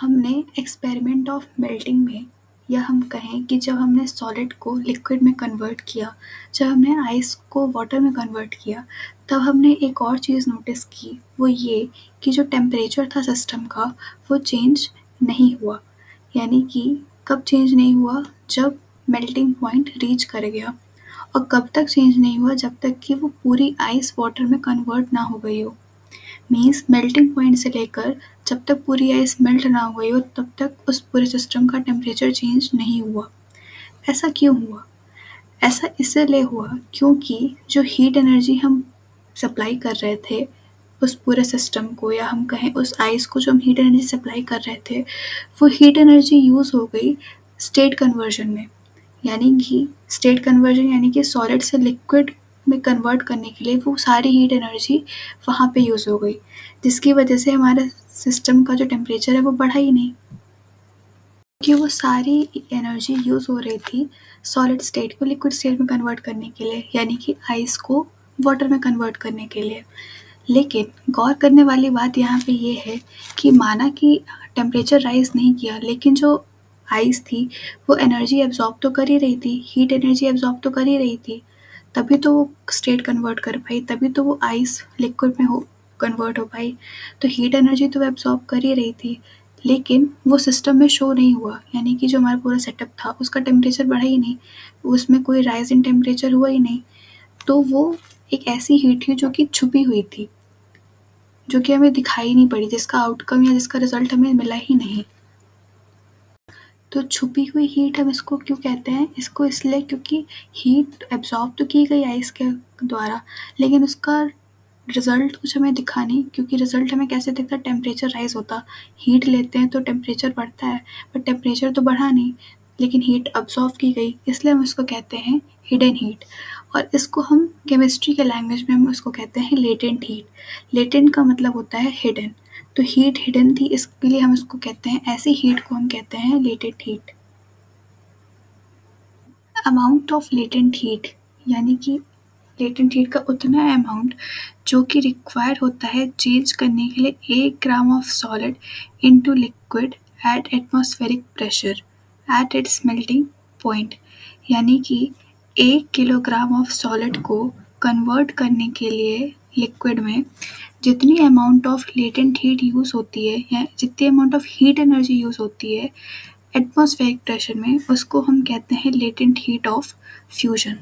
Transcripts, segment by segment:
हमने experiment of melting में, या हम कहें कि जब हमने सॉलिड को लिक्विड में कन्वर्ट किया, जब हमने आइस को वाटर में कन्वर्ट किया, तब हमने एक और चीज़ नोटिस की, वो ये कि जो टेम्परेचर था सिस्टम का वो चेंज नहीं हुआ। यानी कि कब चेंज नहीं हुआ? जब मेल्टिंग पॉइंट रीच कर गया। और कब तक चेंज नहीं हुआ? जब तक कि वो पूरी आइस वाटर में कन्वर्ट ना हो गई हो। मीन्स मेल्टिंग पॉइंट से लेकर जब तक पूरी आइस मेल्ट ना हो गई हो तब तक उस पूरे सिस्टम का टेम्परेचर चेंज नहीं हुआ। ऐसा क्यों हुआ? ऐसा इसलिए हुआ क्योंकि जो हीट एनर्जी हम सप्लाई कर रहे थे उस पूरे सिस्टम को, या हम कहें उस आइस को जो हम हीट एनर्जी सप्लाई कर रहे थे, वो हीट एनर्जी यूज़ हो गई स्टेट कन्वर्जन में। यानी कि स्टेट कन्वर्जन यानी कि सॉलिड से लिक्विड में कन्वर्ट करने के लिए वो सारी हीट एनर्जी वहाँ पे यूज़ हो गई, जिसकी वजह से हमारे सिस्टम का जो टेम्परेचर है वो बढ़ा ही नहीं, क्योंकि वो सारी एनर्जी यूज़ हो रही थी सॉलिड स्टेट को लिक्विड स्टेट में कन्वर्ट करने के लिए, यानी कि आइस को वाटर में कन्वर्ट करने के लिए। लेकिन गौर करने वाली बात यहाँ पे ये है कि माना कि टेम्परेचर राइज़ नहीं किया, लेकिन जो आइस थी वो एनर्जी एब्जॉर्ब तो कर ही रही थी, हीट एनर्जी एब्जॉर्ब तो कर ही रही थी, तभी तो वो स्टेट कन्वर्ट कर पाई, तभी तो वो आइस लिक्विड में हो कन्वर्ट हो पाई। तो हीट एनर्जी तो वो एब्जॉर्ब कर ही रही थी, लेकिन वो सिस्टम में शो नहीं हुआ। यानी कि जो हमारा पूरा सेटअप था उसका टेम्परेचर बढ़ा ही नहीं, उसमें कोई राइज इन टेम्परेचर हुआ ही नहीं। तो वो एक ऐसी हीट थी जो कि छुपी हुई थी, जो कि हमें दिखाई नहीं पड़ी, जिसका आउटकम या जिसका रिजल्ट हमें मिला ही नहीं। तो छुपी हुई हीट हम इसको क्यों कहते हैं? इसको इसलिए क्योंकि हीट एब्जॉर्ब तो की गई आइस के द्वारा, लेकिन उसका रिजल्ट कुछ हमें दिखा नहीं, क्योंकि रिजल्ट हमें कैसे दिखता? टेम्परेचर राइज होता, हीट लेते हैं तो टेम्परेचर बढ़ता है, बट टेम्परेचर तो बढ़ा नहीं, लेकिन हीट अब्जॉर्ब की गई, इसलिए हम इसको कहते हैं हिडन हीट। और इसको हम केमिस्ट्री के लैंग्वेज में हम इसको कहते हैं लेटेंट हीट। लेटेंट का मतलब होता है हिडन, तो हीट हिडन थी इसके लिए हम इसको कहते हैं, ऐसी हीट को हम कहते हैं latent heat. Amount of latent heat यानी कि लेटेंट हीट का उतना अमाउंट जो कि रिक्वायर होता है चेंज करने के लिए 1 gram of solid into liquid at atmospheric pressure at its melting point. यानी कि 1 किलोग्राम ऑफ सॉलिड को कन्वर्ट करने के लिए लिक्विड में जितनी amount of latent heat use होती है, या जितनी amount of heat energy use होती है एटमॉस्फेरिक प्रेशर में, उसको हम कहते हैं latent heat of fusion.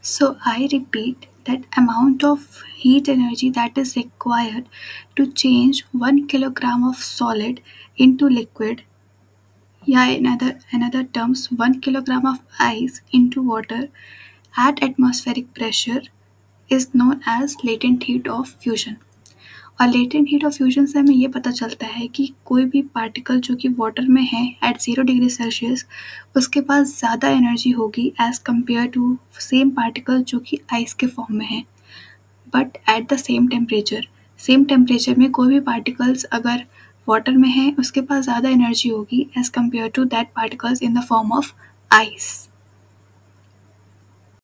So I repeat that amount of heat energy that is required to change 1 kilogram of solid into liquid, yeah, in another terms 1 kilogram of ice into water at atmospheric pressure is known as latent heat of fusion। और latent heat of fusion से हमें ये पता चलता है कि कोई भी पार्टिकल जो कि वाटर में है एट 0 डिग्री सेल्सियस, उसके पास ज़्यादा एनर्जी होगी as compare to same particle जो कि आइस के फॉर्म में है। But at the same temperature में कोई भी पार्टिकल्स अगर वाटर में है उसके पास ज़्यादा एनर्जी होगी as compare to that particles in the form of ice.